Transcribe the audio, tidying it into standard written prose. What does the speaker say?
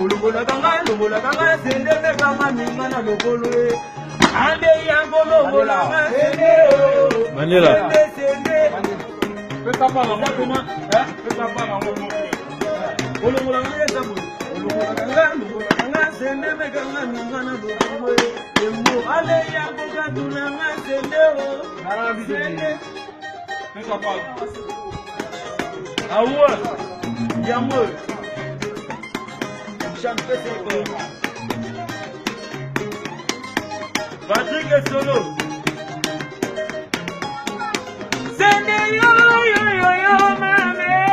Ulugola kanga sende me kanga minga na lokolo e. Ande yango logola kanga sende o. Manila. Sende. Peka pa na ngoma, peka pa na ngoma. Ulugola kanga sabu. Ulugola kanga sende me kanga minga na lokolo e. Emu ale yango kaduna kanga sende o. Sende. Peka pa. Awa. Yamur. Patrick est solo.